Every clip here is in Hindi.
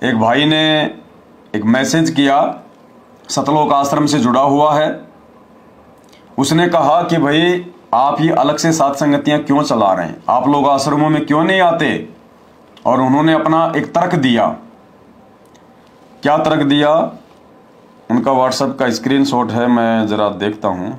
एक भाई ने एक मैसेज किया, सतलोक आश्रम से जुड़ा हुआ है। उसने कहा कि भाई आप ये अलग से सात संगतियां क्यों चला रहे हैं, आप लोग आश्रमों में क्यों नहीं आते। और उन्होंने अपना एक तर्क दिया। क्या तर्क दिया, उनका व्हाट्सएप का स्क्रीनशॉट है, मैं जरा देखता हूं।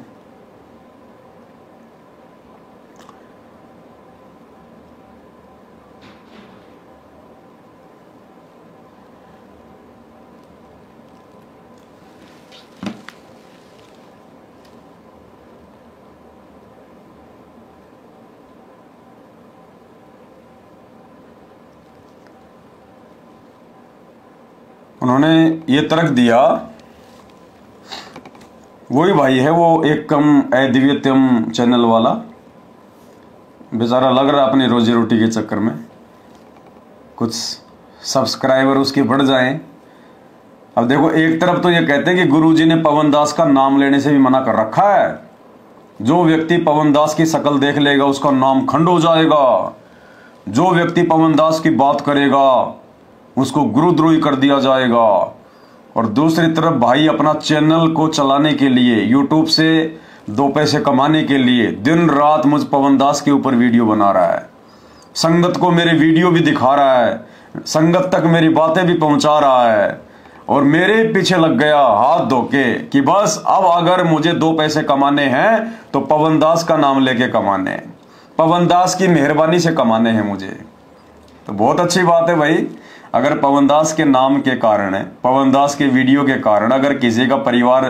उन्होंने ये तर्क दिया, वही भाई है वो एकम अद्वितीयम चैनल वाला, बेचारा लग रहा अपनी रोजी रोटी के चक्कर में कुछ सब्सक्राइबर उसके बढ़ जाएं। अब देखो, एक तरफ तो ये कहते हैं कि गुरुजी ने पवन दास का नाम लेने से भी मना कर रखा है, जो व्यक्ति पवन दास की शक्ल देख लेगा उसका नाम खंड हो जाएगा, जो व्यक्ति पवन दास की बात करेगा उसको गुरुद्रोही कर दिया जाएगा। और दूसरी तरफ भाई अपना चैनल को चलाने के लिए, यूट्यूब से दो पैसे कमाने के लिए दिन रात मुझ पवन दास के ऊपर वीडियो बना रहा है, संगत को मेरे वीडियो भी दिखा रहा है, संगत तक मेरी बातें भी पहुंचा रहा है, और मेरे पीछे लग गया हाथ धो के कि बस अब अगर मुझे दो पैसे कमाने हैं तो पवन दास का नाम लेके कमाने हैं, पवन दास की मेहरबानी से कमाने हैं मुझे। तो बहुत अच्छी बात है भाई, अगर पवन दास के नाम के कारण, पवन दास के वीडियो के कारण अगर किसी का परिवार,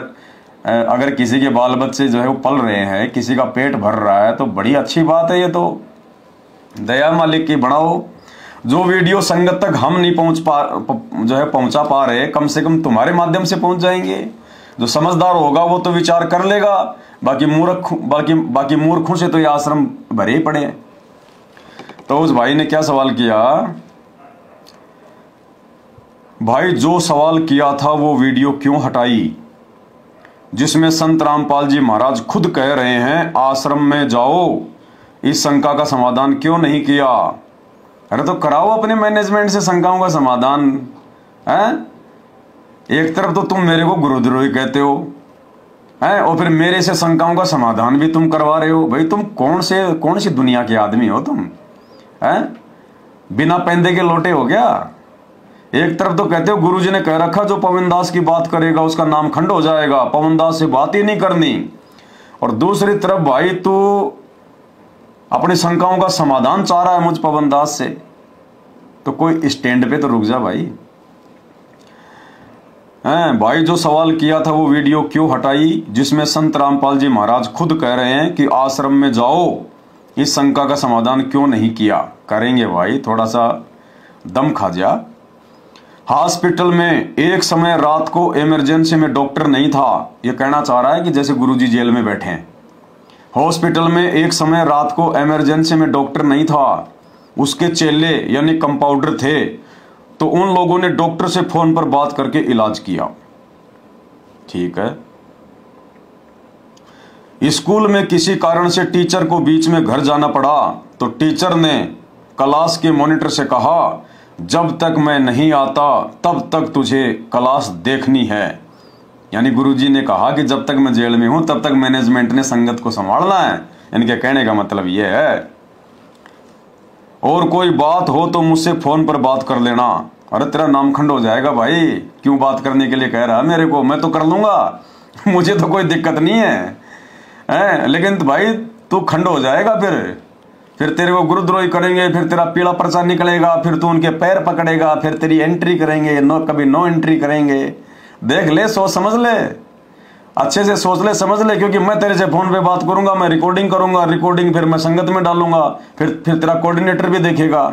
अगर किसी के बाल बच्चे जो है वो पल रहे हैं, किसी का पेट भर रहा है, तो बड़ी अच्छी बात है। ये तो दया मालिक की बढ़ाओ। जो वीडियो संगत तक हम नहीं पहुंचा पा रहे, कम से कम तुम्हारे माध्यम से पहुंच जाएंगे। जो समझदार होगा वो तो विचार कर लेगा, बाकी मूर्खों से तो ये आश्रम भरे ही पड़े हैं। तो उस भाई ने क्या सवाल किया, भाई जो सवाल किया था वो वीडियो क्यों हटाई, जिसमें संत रामपाल जी महाराज खुद कह रहे हैं आश्रम में जाओ, इस शंका का समाधान क्यों नहीं किया। अरे तो कराओ अपने मैनेजमेंट से शंकाओं का समाधान है। एक तरफ तो तुम मेरे को गुरुद्रोही कहते हो हैं, और फिर मेरे से शंकाओं का समाधान भी तुम करवा रहे हो। भाई तुम कौन सी दुनिया के आदमी हो तुम, हैं? बिना पैंदे के लोटे हो क्या। एक तरफ तो कहते हो गुरुजी ने कह रखा जो पवन दास की बात करेगा उसका नाम खंड हो जाएगा, पवन दास से बात ही नहीं करनी। और दूसरी तरफ भाई तू अपनी शंकाओं का समाधान चाह रहा है मुझ पवन दास से, तो कोई स्टैंड पे तो रुक जा भाई। हैं भाई, जो सवाल किया था वो वीडियो क्यों हटाई, जिसमें संत रामपाल जी महाराज खुद कह रहे हैं कि आश्रम में जाओ, इस शंका का समाधान क्यों नहीं किया। करेंगे भाई, थोड़ा सा दम खा जा। हॉस्पिटल में एक समय रात को इमरजेंसी में डॉक्टर नहीं था, यह कहना चाह रहा है कि जैसे गुरुजी जेल में बैठे हैं। हॉस्पिटल में एक समय रात को इमरजेंसी में डॉक्टर नहीं था, उसके चेले यानी कंपाउंडर थे, तो उन लोगों ने डॉक्टर से फोन पर बात करके इलाज किया। ठीक है। स्कूल में किसी कारण से टीचर को बीच में घर जाना पड़ा, तो टीचर ने क्लास के मॉनिटर से कहा जब तक मैं नहीं आता तब तक तुझे क्लास देखनी है। यानी गुरुजी ने कहा कि जब तक मैं जेल में हूं तब तक मैनेजमेंट ने संगत को संभालना है। इनके कहने का मतलब यह है, और कोई बात हो तो मुझसे फोन पर बात कर लेना। अरे तेरा नाम खंड हो जाएगा भाई, क्यों बात करने के लिए कह रहा है मेरे को, मैं तो कर लूंगा मुझे तो कोई दिक्कत नहीं है, लेकिन भाई तू खंड हो जाएगा, फिर तेरे को गुरुद्रोही करेंगे, फिर तेरा पीला पर्चा निकलेगा, फिर तू उनके पैर पकड़ेगा, फिर तेरी एंट्री करेंगे, कभी नो एंट्री करेंगे। देख ले, सोच समझ ले, अच्छे से सोच ले, समझ ले, क्योंकि मैं तेरे से फोन पे बात करूंगा, मैं रिकॉर्डिंग करूंगा, रिकॉर्डिंग फिर मैं संगत में डालूंगा, फिर तेरा कोऑर्डिनेटर भी देखेगा,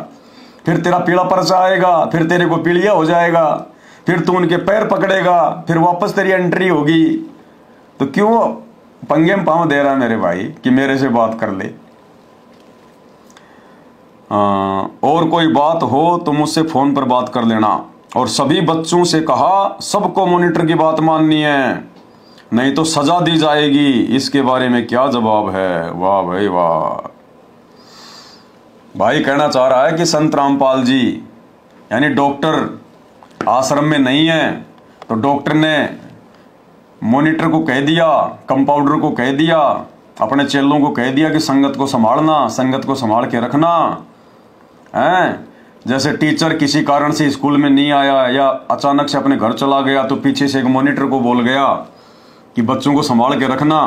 फिर तेरा पीला पर्चा आएगा, फिर तेरे को पीलिया हो जाएगा, फिर तू उनके पैर पकड़ेगा, फिर वापस तेरी एंट्री होगी। तो क्यों पंगे में पांव दे रहा है मेरे भाई कि मेरे से बात कर ले। और कोई बात हो तो मुझसे फोन पर बात कर लेना। और सभी बच्चों से कहा सबको मॉनिटर की बात माननी है, नहीं तो सजा दी जाएगी। इसके बारे में क्या जवाब है। वाह भाई वाह। भाई कहना चाह रहा है कि संत रामपाल जी यानी डॉक्टर आश्रम में नहीं है, तो डॉक्टर ने मॉनिटर को कह दिया, कंपाउंडर को कह दिया, अपने चेलों को कह दिया कि संगत को संभालना, संगत को संभाल के रखना है। जैसे टीचर किसी कारण से स्कूल में नहीं आया या अचानक से अपने घर चला गया, तो पीछे से एक मॉनिटर को बोल गया कि बच्चों को संभाल के रखना,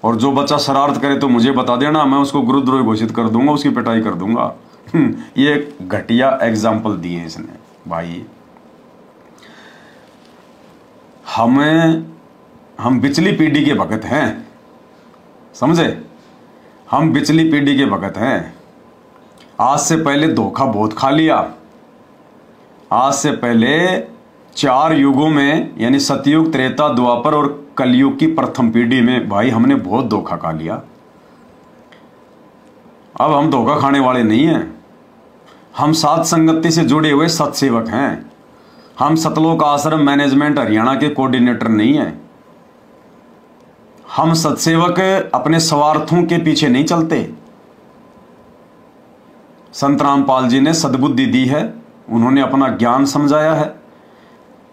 और जो बच्चा शरारत करे तो मुझे बता देना, मैं उसको गुरुद्रोही घोषित कर दूंगा, उसकी पिटाई कर दूंगा। ये घटिया एग्जाम्पल दिए इसने। भाई हम पिछली पीढ़ी के भगत हैं, समझे? हम पिछली पीढ़ी के भगत हैं। आज से पहले धोखा बहुत खा लिया। आज से पहले 4 युगों में, यानी सतयुग, त्रेता, द्वापर और कलयुग की प्रथम पीढ़ी में भाई हमने बहुत धोखा खा लिया। अब हम धोखा खाने वाले नहीं हैं। हम सात संगति से जुड़े हुए सत्सेवक हैं। हम सतलोक आश्रम मैनेजमेंट हरियाणा के कोऑर्डिनेटर नहीं हैं। हम सत्सेवक अपने स्वार्थों के पीछे नहीं चलते। संत रामपाल जी ने सद्बुद्धि दी है, उन्होंने अपना ज्ञान समझाया है,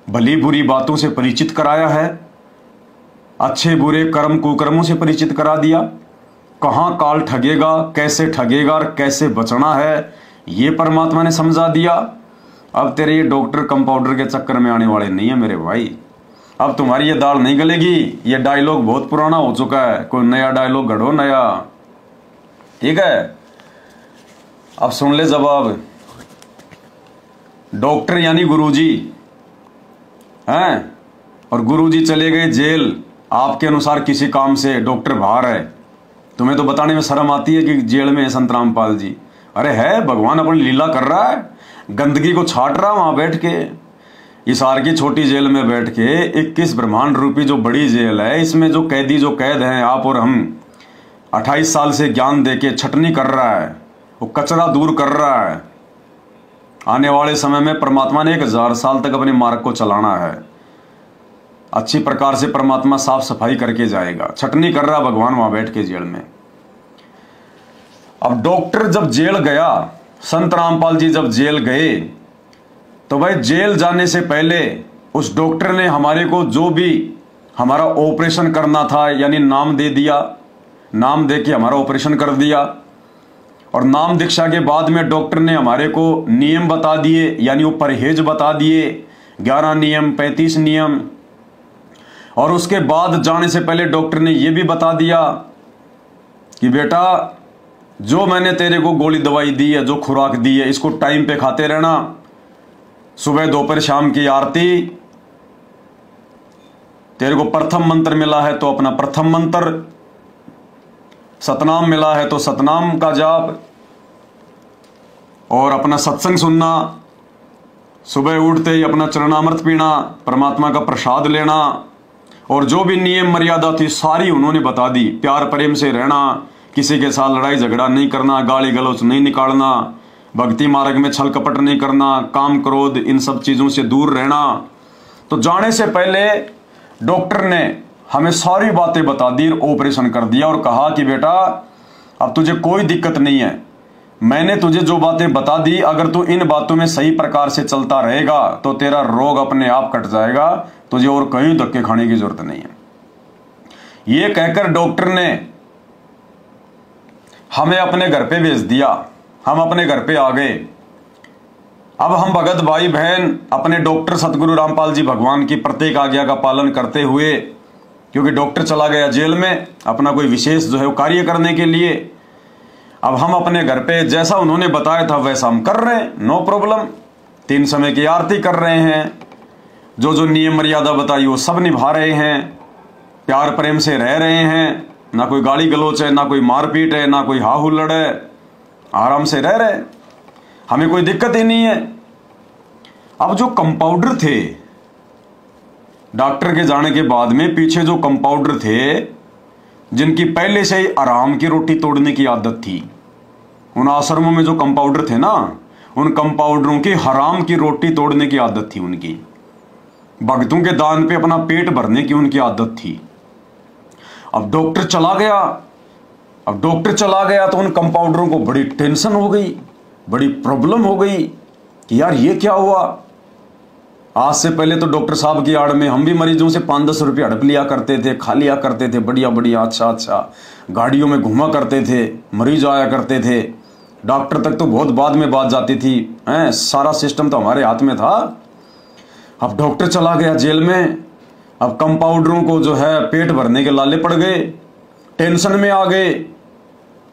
भली बुरी बातों से परिचित कराया है, अच्छे बुरे कर्म कुकर्मों से परिचित करा दिया, कहाँ काल ठगेगा, कैसे ठगेगा और कैसे बचना है, ये परमात्मा ने समझा दिया। अब तेरे ये डॉक्टर कंपाउंडर के चक्कर में आने वाले नहीं है मेरे भाई। अब तुम्हारी ये दाल नहीं गलेगी। ये डायलॉग बहुत पुराना हो चुका है, कोई नया डायलॉग गढ़ो नया, ठीक है? अब सुन ले जवाब। डॉक्टर यानी गुरुजी हैं, और गुरुजी चले गए जेल आपके अनुसार किसी काम से, डॉक्टर बाहर है। तुम्हें तो बताने में शर्म आती है कि जेल में है संत रामपाल जी। अरे है, भगवान अपनी लीला कर रहा है, गंदगी को छाट रहा वहां बैठ के। हिसार की छोटी जेल में बैठ के 21 ब्रह्मांड रूपी जो बड़ी जेल है, इसमें जो कैदी जो कैद हैं, आप और हम, 28 साल से ज्ञान देके छटनी कर रहा है, वो कचरा दूर कर रहा है। आने वाले समय में परमात्मा ने 1000 साल तक अपने मार्ग को चलाना है। अच्छी प्रकार से परमात्मा साफ सफाई करके जाएगा। छटनी कर रहा भगवान वहां बैठ के जेल में। अब डॉक्टर जब जेल गया, संत रामपाल जी जब जेल गए, तो भाई जेल जाने से पहले उस डॉक्टर ने हमारे को जो भी हमारा ऑपरेशन करना था, यानी नाम दे दिया, नाम दे के हमारा ऑपरेशन कर दिया। और नाम दीक्षा के बाद में डॉक्टर ने हमारे को नियम बता दिए, यानी वो परहेज बता दिए, 11 नियम, 35 नियम। और उसके बाद जाने से पहले डॉक्टर ने यह भी बता दिया कि बेटा, जो मैंने तेरे को गोली दवाई दी है, जो खुराक दी है, इसको टाइम पे खाते रहना। सुबह दोपहर शाम की आरती, तेरे को प्रथम मंत्र मिला है तो अपना प्रथम मंत्र, सतनाम मिला है तो सतनाम का जाप, और अपना सत्संग सुनना, सुबह उठते ही अपना चरणामृत पीना, परमात्मा का प्रसाद लेना, और जो भी नियम मर्यादा थी सारी उन्होंने बता दी। प्यार प्रेम से रहना, किसी के साथ लड़ाई झगड़ा नहीं करना, गाली गलौच नहीं निकालना, भक्ति मार्ग में छल कपट नहीं करना, काम क्रोध इन सब चीजों से दूर रहना। तो जाने से पहले डॉक्टर ने हमें सारी बातें बता दी, ऑपरेशन कर दिया और कहा कि बेटा अब तुझे कोई दिक्कत नहीं है, मैंने तुझे जो बातें बता दी, अगर तू इन बातों में सही प्रकार से चलता रहेगा तो तेरा रोग अपने आप कट जाएगा, तुझे और कहीं धक्के खाने की जरूरत नहीं है। ये कहकर डॉक्टर ने हमें अपने घर पे भेज दिया। हम अपने घर पे आ गए। अब हम भगत भाई बहन अपने डॉक्टर सतगुरु रामपाल जी भगवान की प्रत्येक आज्ञा का पालन करते हुए, क्योंकि डॉक्टर चला गया जेल में अपना कोई विशेष जो है वो कार्य करने के लिए, अब हम अपने घर पे जैसा उन्होंने बताया था वैसा हम कर रहे हैं, नो प्रॉब्लम। 3 समय की आरती कर रहे हैं, जो जो नियम मर्यादा बताई वो सब निभा रहे हैं, प्यार प्रेम से रह रहे हैं, ना कोई गाली गलोच है, ना कोई मारपीट है, ना कोई हा हुल्लड़ है, आराम से रह रहे, हमें कोई दिक्कत ही नहीं है। अब जो कंपाउंडर थे, डॉक्टर के जाने के बाद में पीछे जो कंपाउंडर थे, जिनकी पहले से ही आराम की रोटी तोड़ने की आदत थी, उन आश्रमों में जो कंपाउंडर थे ना, उन कंपाउंडरों की हराम की रोटी तोड़ने की आदत थी उनकी, भक्तों के दान पे अपना पेट भरने की उनकी आदत थी। अब डॉक्टर चला गया तो उन कंपाउंडरों को बड़ी टेंशन हो गई, बड़ी प्रॉब्लम हो गई कि यार ये क्या हुआ, आज से पहले तो डॉक्टर साहब की आड़ में हम भी मरीजों से 5-10 रुपये हड़प लिया करते थे, खा लिया करते थे, बढ़िया बढ़िया अच्छा गाड़ियों में घुमा करते थे, मरीज आया करते थे, डॉक्टर तक तो बहुत बाद में बात जाती थी। सारा सिस्टम तो हमारे हाथ में था। अब डॉक्टर चला गया जेल में, अब कंपाउंडरों को जो है पेट भरने के लाले पड़ गए, टेंशन में आ गए।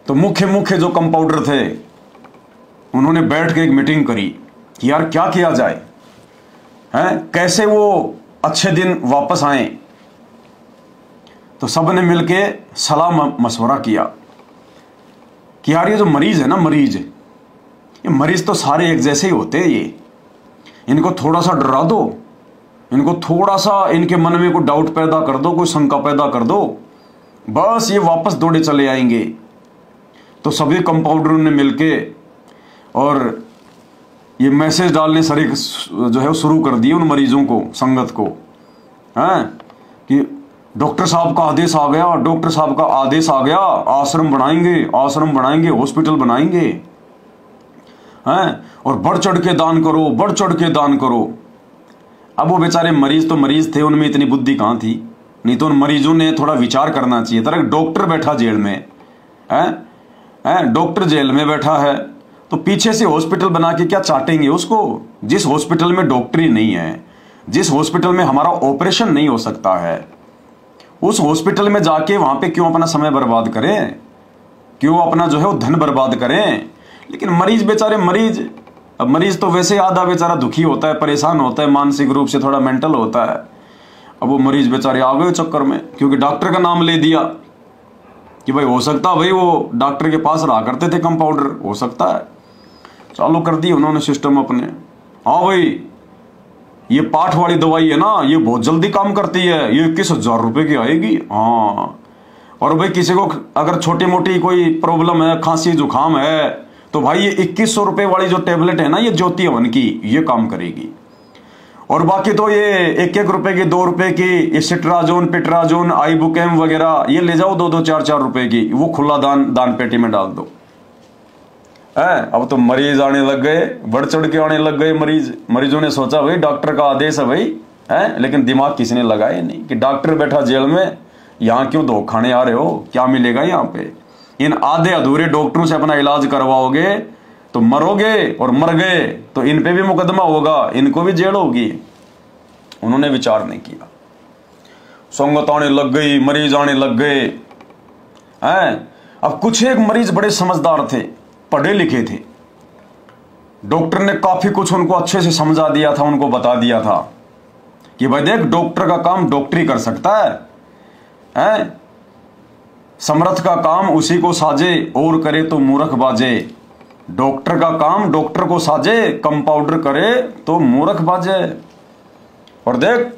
तो मुख्य जो कंपाउंडर थे उन्होंने बैठ के एक मीटिंग करी कि यार क्या किया जाए, कैसे वो अच्छे दिन वापस आए। तो सबने मिलके सलाह मशवरा किया कि यार ये जो मरीज है ना, ये मरीज तो सारे एक जैसे ही होते हैं, ये इनको थोड़ा सा डरा दो, इनको थोड़ा सा इनके मन में कोई डाउट पैदा कर दो, कोई शंका पैदा कर दो, बस ये वापस दौड़े चले आएंगे। तो सभी कंपाउंडरों ने मिलके और ये मैसेज डालने सारे जो है शुरू कर दिए उन मरीजों को, संगत को, कि डॉक्टर साहब का आदेश आ गया, डॉक्टर साहब का आदेश आ गया, आश्रम बनाएंगे, हॉस्पिटल बनाएंगे, और बढ़ चढ़ के दान करो, बढ़ चढ़ के दान करो। अब वो बेचारे मरीज तो मरीज थे, उनमें इतनी बुद्धि कहाँ थी, नहीं तो उन मरीजों ने थोड़ा विचार करना चाहिए था। डॉक्टर बैठा जेल में डॉक्टर जेल में बैठा है तो पीछे से हॉस्पिटल बना के क्या चाटेंगे उसको। जिस हॉस्पिटल में डॉक्टरी नहीं है, जिस हॉस्पिटल में हमारा ऑपरेशन नहीं हो सकता है, उस हॉस्पिटल में जाके वहां पे क्यों अपना समय बर्बाद करें, क्यों अपना जो है वो धन बर्बाद करें। लेकिन मरीज बेचारे अब मरीज तो वैसे आधा बेचारा दुखी होता है, परेशान होता है, मानसिक रूप से थोड़ा मेंटल होता है। अब वो मरीज बेचारे आ गए चक्कर में, क्योंकि डॉक्टर का नाम ले दिया कि भाई हो सकता है भाई वो डॉक्टर के पास रहा करते थे कंपाउंडर, हो सकता है। चालू कर दी उन्होंने सिस्टम अपने। हाँ भाई ये पाठ वाली दवाई है ना, ये बहुत जल्दी काम करती है, ये 21,000 रुपये की आएगी। हाँ, और भाई किसी को अगर छोटी मोटी कोई प्रॉब्लम है, खांसी जुकाम है, तो भाई ये 2100 रुपये वाली जो टेबलेट है ना, ये ज्योति हवन की, ये काम करेगी। और बाकी तो ये 1-1 रुपए की, 2 रुपए की, ये सिट्राजोन, पिट्राजोन, आइबुकेम वगैरह ये ले जाओ 2-2, 4-4 रुपए की, वो खुला दान पेटी में डाल दो। अब तो मरीज आने लग गए, बढ़ चढ़ के आने लग गए मरीजों ने सोचा भाई डॉक्टर का आदेश है भाई, लेकिन दिमाग किसी ने लगाया नहीं कि डॉक्टर बैठा जेल में, यहाँ क्यों धो खाने आ रहे हो, क्या मिलेगा यहाँ पे। इन आधे अधूरे डॉक्टरों से अपना इलाज करवाओगे तो मरोगे, और मर गए तो इन पे भी मुकदमा होगा, इनको भी जेल होगी। उन्होंने विचार नहीं किया, संगत आने लग गई, मरीज आने लग गए। अब कुछ एक मरीज बड़े समझदार थे, पढ़े लिखे थे, डॉक्टर ने काफी कुछ उनको अच्छे से समझा दिया था, उनको बता दिया था कि भाई देख डॉक्टर का काम डॉक्टरी कर सकता है, समर्थ का काम उसी को साजे, और करे तो मूर्ख बाजे। डॉक्टर का काम डॉक्टर को साजे, कंपाउंडर करे तो मूर्ख बाजे। और देख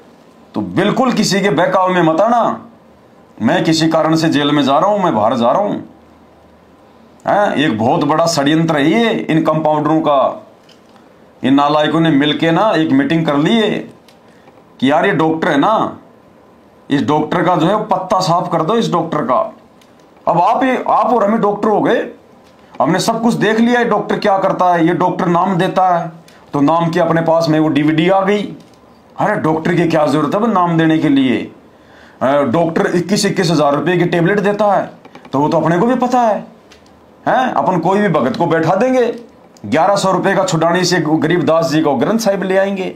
तो बिल्कुल किसी के बहकाव में मत आना, मैं किसी कारण से जेल में जा रहा हूं, मैं बाहर जा रहा हूं। एक बहुत बड़ा षड्यंत्र है ये इन कंपाउंडरों का। इन नालायकों ने मिलके ना एक मीटिंग कर ली है कि यार ये डॉक्टर है ना, इस डॉक्टर का जो है पत्ता साफ कर दो इस डॉक्टर का। अब आप और हमें डॉक्टर हो गए, हमने सब कुछ देख लिया है डॉक्टर क्या करता है। ये डॉक्टर नाम देता है तो नाम की अपने पास में वो डीवीडी आ गई। अरे डॉक्टर की क्या जरूरत है नाम देने के लिए। डॉक्टर 21-21 हजार रुपये की टेबलेट देता है तो वो तो अपने को भी पता है, अपन कोई भी भगत को बैठा देंगे, 1100 रुपये का छुड़ानी से गरीबदास जी को ग्रंथ साहिब ले आएंगे,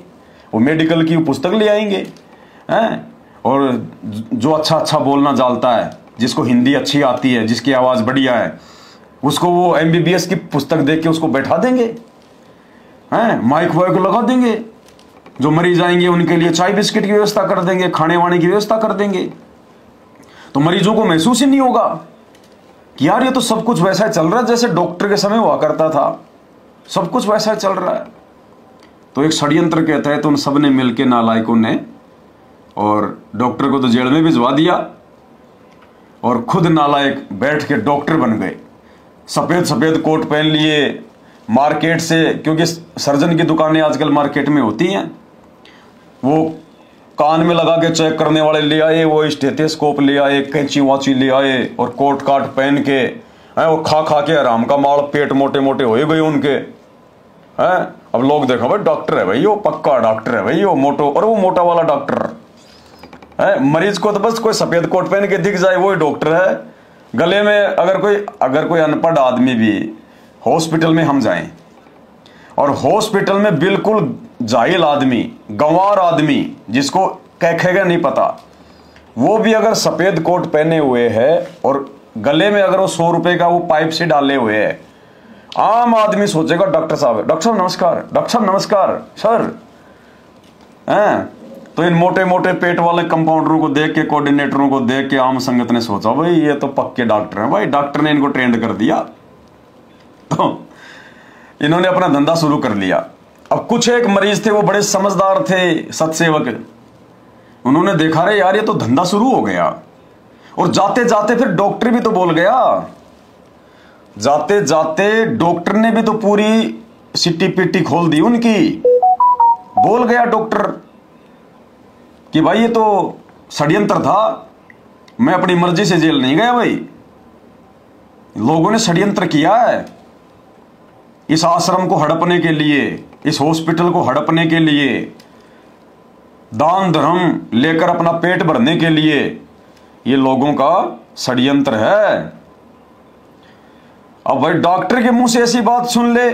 वो मेडिकल की पुस्तक ले आएंगे, और जो अच्छा बोलना जानता है, जिसको हिंदी अच्छी आती है, जिसकी आवाज बढ़िया है, उसको वो MBBS की पुस्तक देख के उसको बैठा देंगे, माइक वाइक लगा देंगे, जो मरीज आएंगे उनके लिए चाय बिस्किट की व्यवस्था कर देंगे, खाने वाने की व्यवस्था कर देंगे। तो मरीजों को महसूस ही नहीं होगा कि यार ये तो सब कुछ वैसा चल रहा है जैसे डॉक्टर के समय हुआ करता था, सब कुछ वैसा चल रहा है। तो एक षड्यंत्र के तहत उन सब ने मिलकर, नालायकों ने, और डॉक्टर को तो जेल में भिजवा दिया, और खुद नालायक बैठ के डॉक्टर बन गए। सफेद कोट पहन लिए, मार्केट से, क्योंकि सर्जन की दुकानें आजकल मार्केट में होती हैं, वो कान में लगा के चेक करने वाले ले आए, वो स्टेथोस्कोप ले आए, कैंची वाची ले आए, और कोट काट पहन के, वो खा के आराम का माल, पेट मोटे मोटे हो गए उनके, अब लोग देखो भाई डॉक्टर है भाई, वो पक्का डॉक्टर है भाई, वो मोटो, और वो मोटा वाला डॉक्टर है। मरीज को तो बस कोई सफेद कोट पहन के दिख जाए वही डॉक्टर है। गले में अगर कोई अनपढ़ आदमी भी हॉस्पिटल में हम जाएं और हॉस्पिटल में बिल्कुल जाहिल आदमी, गंवार आदमी, जिसको कहखेगा नहीं पता, वो भी अगर सफेद कोट पहने हुए है और गले में अगर वो 100 रुपए का वो पाइप से डाले हुए है, आम आदमी सोचेगा डॉक्टर साहब है। डॉक्टर साहब नमस्कार, डॉक्टर साहब नमस्कार सर। हैं तो इन मोटे मोटे पेट वाले कंपाउंडरों को देख के, कोऑर्डिनेटरों को देख के आम संगत ने सोचा भाई ये तो पक्के डॉक्टर हैं। भाई डॉक्टर ने इनको ट्रेंड कर दिया तो इन्होंने अपना धंधा शुरू कर लिया। अब कुछ एक मरीज थे, वो बड़े समझदार थे, सत्सेवक, उन्होंने देखा रे यार ये तो धंधा शुरू हो गया। और जाते जाते फिर डॉक्टर भी तो बोल गया, जाते जाते डॉक्टर ने भी तो पूरी सिट्टी पिट्टी खोल दी उनकी। बोल गया डॉक्टर कि भाई ये तो षड्यंत्र था, मैं अपनी मर्जी से जेल नहीं गया भाई, लोगों ने षड्यंत्र किया है इस आश्रम को हड़पने के लिए, इस हॉस्पिटल को हड़पने के लिए, दान धर्म लेकर अपना पेट भरने के लिए, ये लोगों का षड्यंत्र है। अब भाई डॉक्टर के मुंह से ऐसी बात सुन ले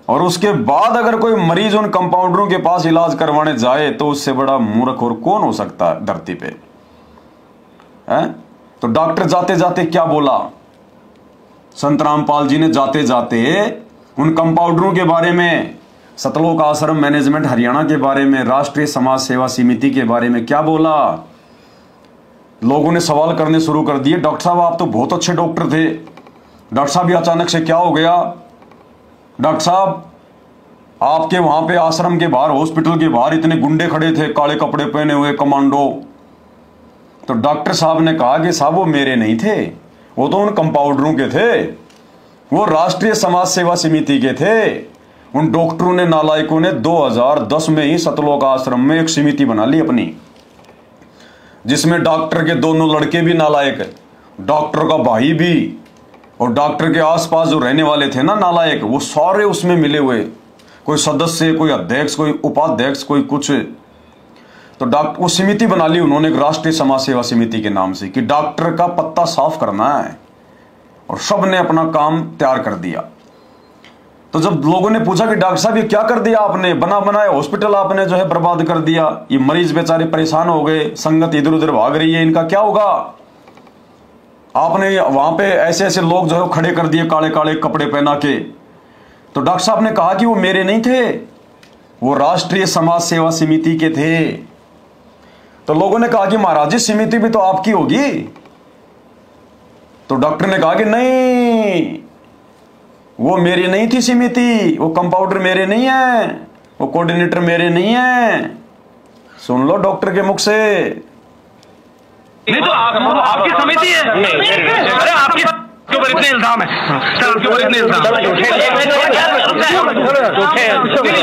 और उसके बाद अगर कोई मरीज उन कंपाउंडरों के पास इलाज करवाने जाए तो उससे बड़ा मूर्ख और कौन हो सकता है धरती पे, है? तो डॉक्टर जाते जाते क्या बोला, संत रामपाल जी ने जाते जाते उन कंपाउंडरों के बारे में, सतलोक आश्रम मैनेजमेंट हरियाणा के बारे में, राष्ट्रीय समाज सेवा समिति के बारे में क्या बोला। लोगों ने सवाल करने शुरू कर दिए, डॉक्टर साहब आप तो बहुत अच्छे डॉक्टर थे, डॉक्टर साहब ये अचानक से क्या हो गया, डॉक्टर साहब आपके वहां पे आश्रम के बाहर, हॉस्पिटल के बाहर इतने गुंडे खड़े थे काले कपड़े पहने हुए कमांडो। तो डॉक्टर साहब ने कहा कि साहब वो मेरे नहीं थे, वो तो उन कंपाउंडरों के थे, वो राष्ट्रीय समाज सेवा समिति के थे। उन डॉक्टरों ने, नालायकों ने 2010 में ही सतलोक आश्रम में एक समिति बना ली अपनी, जिसमें डॉक्टर के दोनों लड़के भी नालायक, डॉक्टर का भाई भी, और डॉक्टर के आसपास जो रहने वाले थे ना नालायक, वो सारे उसमें मिले हुए, कोई सदस्य, कोई अध्यक्ष, कोई उपाध्यक्ष, कोई कुछ। तो डॉक्टर वो समिति बना ली उन्होंने, एक राष्ट्रीय समाज सेवा समिति के नाम से, कि डॉक्टर का पत्ता साफ करना है, और सब ने अपना काम तैयार कर दिया। तो जब लोगों ने पूछा कि डॉक्टर साहब ये क्या कर दिया आपने, बना बनाया हॉस्पिटल आपने जो है बर्बाद कर दिया, ये मरीज बेचारे परेशान हो गए, संगत इधर उधर भाग रही है, इनका क्या होगा, आपने वहां पे ऐसे ऐसे लोग जो है खड़े कर दिए काले काले कपड़े पहना के। तो डॉक्टर साहब ने कहा कि वो मेरे नहीं थे, वो राष्ट्रीय समाज सेवा समिति के थे। तो लोगों ने कहा कि महाराज जी समिति भी तो आपकी होगी। तो डॉक्टर ने कहा कि नहीं, वो मेरी नहीं थी समिति, वो कंपाउंडर मेरे नहीं है, वो कोऑर्डिनेटर मेरे नहीं है। सुन लो डॉक्टर के मुख से। नहीं तो आपकी समिति है। अरे आपकी के ऊपर इतने इल्जाम है, आपके ऊपर इतने इल्जाम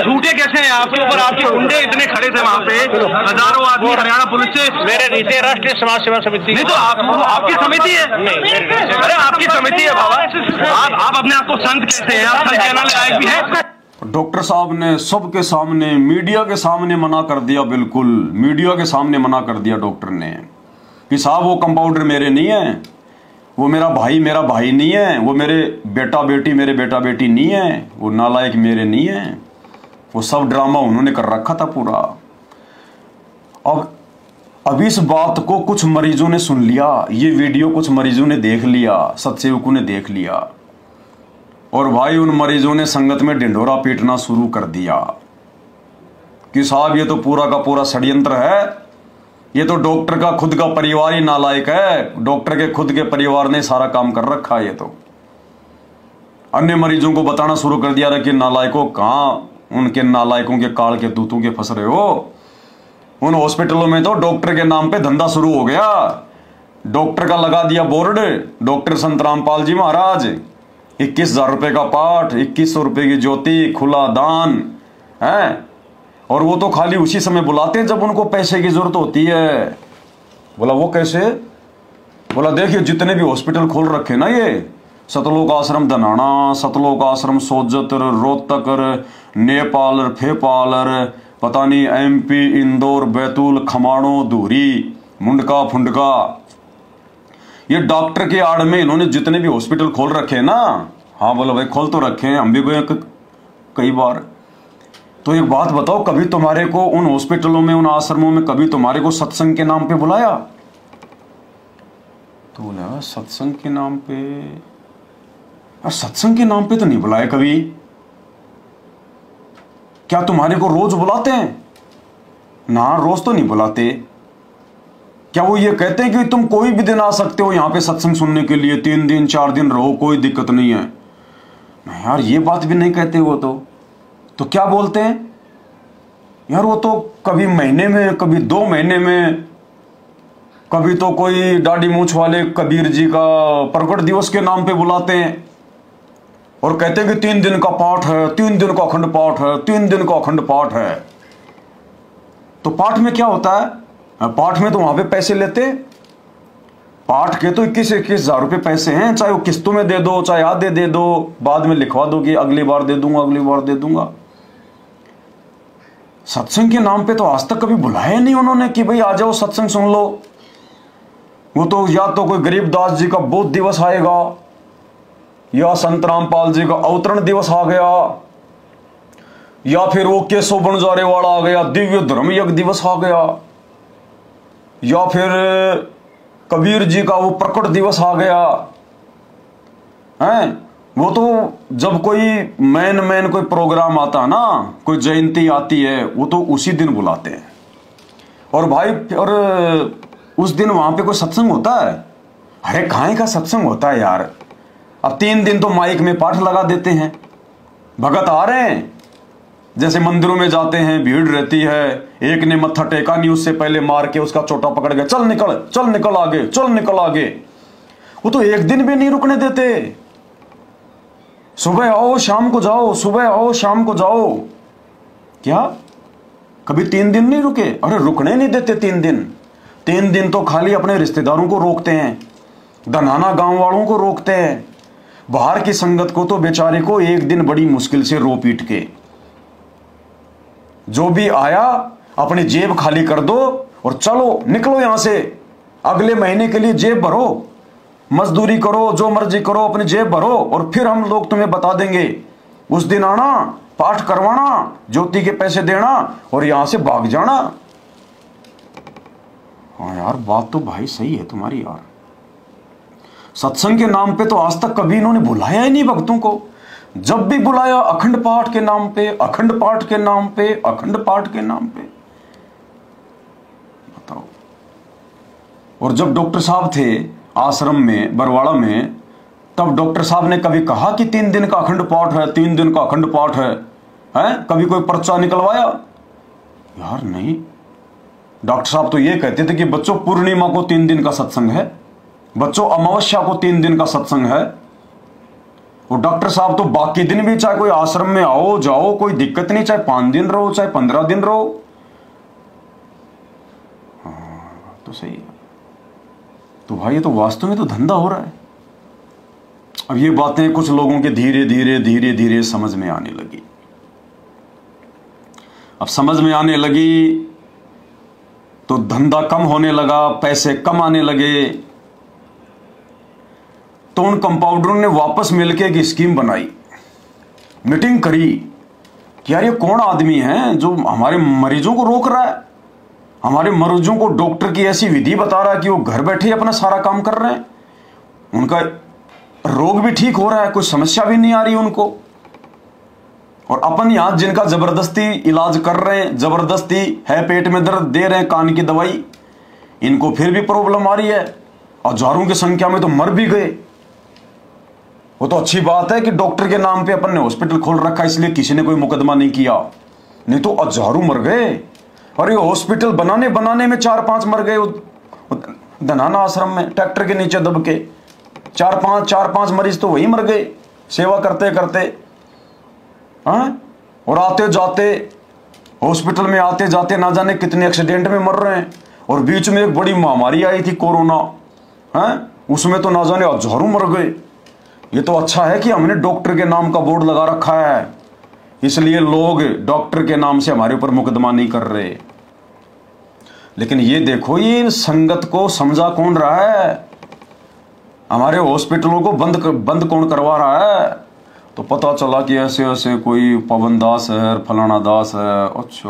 झूठे कैसे हैं आपके ऊपर? आपके गुंडे इतने खड़े थे वहाँ पे, हजारों आदमी हरियाणा पुलिस से। मेरे नीचे राष्ट्रीय समाज सेवा समिति। नहीं तो आपकी समिति है। अरे आपकी समिति है बाबा, आप अपने आप को संत कहते हैं, आप संत कहने लायक भी है। डॉक्टर साहब ने सबके सामने, मीडिया के सामने मना कर दिया, बिल्कुल मीडिया के सामने मना कर दिया डॉक्टर ने कि साहब वो कंपाउंडर मेरे नहीं है, वो मेरा भाई नहीं है, वो मेरे बेटा बेटी नहीं है, वो नालायक मेरे नहीं है। वो सब ड्रामा उन्होंने कर रखा था पूरा। अब इस बात को कुछ मरीजों ने सुन लिया, ये वीडियो कुछ मरीजों ने देख लिया, सत्सेवकों ने देख लिया, और भाई उन मरीजों ने संगत में ढिंढोरा पीटना शुरू कर दिया कि साहब ये तो पूरा का पूरा षड्यंत्र है, ये तो डॉक्टर का खुद का परिवार ही नालायक है, डॉक्टर के खुद के परिवार ने सारा काम कर रखा है। ये तो अन्य मरीजों को बताना शुरू कर दिया कि नालायकों, कहां उनके नालायकों के काल के दूतों के फंस रहे हो। उन हॉस्पिटलों में तो डॉक्टर के नाम पे धंधा शुरू हो गया, डॉक्टर का लगा दिया बोर्ड, डॉक्टर संत रामपाल जी महाराज, 21,000 रुपए का पाठ, 2100 रुपए की ज्योति, खुला दान है। और वो तो खाली उसी समय बुलाते हैं जब उनको पैसे की जरूरत होती है। बोला वो कैसे? बोला देखिए जितने भी हॉस्पिटल खोल रखे ना ये, सतलोक आश्रम धनाना, सतलोक आश्रम सोजतर, रोहतक, नेपाल, फेपाल, पता नहीं MP, इंदौर, बैतूल, खमाणो, धूरी, मुंडका, फुंडका। ये डॉक्टर के आड़ में इन्होंने जितने भी हॉस्पिटल खोल रखे हैं ना, हाँ बोलो भाई खोल तो रखे हैं, हम भी गए कई बार। तो एक बात बताओ, कभी तुम्हारे को उन हॉस्पिटलों में, उन आश्रमों में कभी तुम्हारे को सत्संग के नाम पे बुलाया? तो बोला सत्संग के नाम पे, और सत्संग के नाम पे तो नहीं बुलाया कभी। क्या तुम्हारे को रोज बुलाते हैं? ना, रोज तो नहीं बुलाते। क्या वो ये कहते हैं कि तुम कोई भी दिन आ सकते हो यहाँ पे सत्संग सुनने के लिए, 3 दिन 4 दिन रहो, कोई दिक्कत नहीं है? नहीं यार, ये बात भी नहीं कहते वो तो क्या बोलते हैं यार? वो तो कभी महीने में, कभी 2 महीने में, कभी तो कोई दाढ़ी मूंछ वाले कबीर जी का प्रकट दिवस के नाम पे बुलाते हैं और कहते हैं कि 3 दिन का पाठ है, 3 दिन का अखंड पाठ है, 3 दिन का अखंड पाठ है। तो पाठ में क्या होता है? पाठ में तो वहां पे पैसे लेते, पाठ के तो 21,000 रुपये पैसे हैं, चाहे वो किस्तों में दे दो, चाहे आधे दे दो, बाद में लिखवा दो कि अगली बार दे दूंगा, अगली बार दे दूंगा। सत्संग के नाम पे तो आज तक कभी बुलाया नहीं उन्होंने कि भाई आ जाओ सत्संग सुन लो। वो तो या तो कोई गरीबदास जी का बोध दिवस आएगा, या संत रामपाल जी का अवतरण दिवस आ गया, या फिर वो केशव बंजारे वाला आ गया, दिव्य धर्म यज्ञ दिवस आ गया, या फिर कबीर जी का वो प्रकट दिवस आ गया है। वो तो जब कोई मैन कोई प्रोग्राम आता है ना, कोई जयंती आती है, वो तो उसी दिन बुलाते हैं। और भाई, और उस दिन वहां पे कोई सत्संग होता है? अरे कहाँ का सत्संग होता है यार। अब 3 दिन तो माइक में पाठ लगा देते हैं, भगत आ रहे हैं, जैसे मंदिरों में जाते हैं, भीड़ रहती है, एक ने मत्था टेका नहीं, उससे पहले मार के उसका चोटा पकड़ के चल निकल आगे, चल निकल आगे। वो तो 1 दिन भी नहीं रुकने देते। सुबह आओ शाम को जाओ, सुबह आओ शाम को जाओ। क्या कभी 3 दिन नहीं रुके? अरे रुकने नहीं देते 3 दिन। 3 दिन तो खाली अपने रिश्तेदारों को रोकते हैं, धनाना गांव वालों को रोकते हैं, बाहर की संगत को तो बेचारे को 1 दिन बड़ी मुश्किल से रो पीट के। जो भी आया अपनी जेब खाली कर दो और चलो निकलो यहां से, अगले महीने के लिए जेब भरो, मजदूरी करो, जो मर्जी करो, अपनी जेब भरो, और फिर हम लोग तुम्हें बता देंगे। उस दिन आना, पाठ करवाना, ज्योति के पैसे देना और यहां से भाग जाना। हाँ यार, बात तो भाई सही है तुम्हारी यार। सत्संग के नाम पे तो आज तक कभी इन्होंने बुलाया ही नहीं भक्तों को। जब भी बुलाया अखंड पाठ के नाम पे, अखंड पाठ के नाम पे, अखंड पाठ के नाम पे। बताओ। और जब डॉक्टर साहब थे आश्रम में बरवाड़ा में, तब डॉक्टर साहब ने कभी कहा कि 3 दिन का अखंड पाठ है, 3 दिन का अखंड पाठ है? कभी कोई पर्चा निकलवाया? यार नहीं। डॉक्टर साहब तो ये कहते थे कि बच्चों पूर्णिमा को 3 दिन का सत्संग है, बच्चों अमावस्या को 3 दिन का सत्संग है। और डॉक्टर साहब तो बाकी दिन भी चाहे कोई आश्रम में आओ जाओ कोई दिक्कत नहीं, चाहे 5 दिन रहो चाहे 15 दिन रहो। हाँ तो सही है। तो भाई ये तो वास्तव में तो धंधा हो रहा है। अब ये बातें कुछ लोगों के धीरे धीरे समझ में आने लगी। अब समझ में आने लगी तो धंधा कम होने लगा, पैसे कम आने लगे। तो उन कंपाउंडरों ने वापस मिलकर एक स्कीम बनाई, मीटिंग करी कि यार ये कौन आदमी है जो हमारे मरीजों को रोक रहा है, हमारे मरीजों को डॉक्टर की ऐसी विधि बता रहा है कि वो घर बैठे अपना सारा काम कर रहे हैं, उनका रोग भी ठीक हो रहा है, कोई समस्या भी नहीं आ रही उनको। और अपन यहां जिनका जबरदस्ती इलाज कर रहे हैं, जबरदस्ती है पेट में दर्द दे रहे हैं कान की दवाई, इनको फिर भी प्रॉब्लम आ रही है, हजारों की संख्या में तो मर भी गए। वो तो अच्छी बात है कि डॉक्टर के नाम पे अपन ने हॉस्पिटल खोल रखा, इसलिए किसी ने कोई मुकदमा नहीं किया, नहीं तो हजारों मर गए। और ये हॉस्पिटल बनाने में 4-5 मर गए धनाना आश्रम में, ट्रैक्टर के नीचे दब के 4-5 मरीज तो वही मर गए सेवा करते करते। हाँ, और आते जाते हॉस्पिटल में आते जाते ना जाने कितने एक्सीडेंट में मर रहे हैं। और बीच में एक बड़ी महामारी आई थी कोरोना, उसमें तो ना जाने हजारों मर गए। ये तो अच्छा है कि हमने डॉक्टर के नाम का बोर्ड लगा रखा है, इसलिए लोग डॉक्टर के नाम से हमारे ऊपर मुकदमा नहीं कर रहे। लेकिन ये देखो, ये इन संगत को समझा कौन रहा है? हमारे हॉस्पिटलों को बंद कौन करवा रहा है? तो पता चला कि ऐसे ऐसे कोई पवन दास है, फलाना दास है। अच्छा,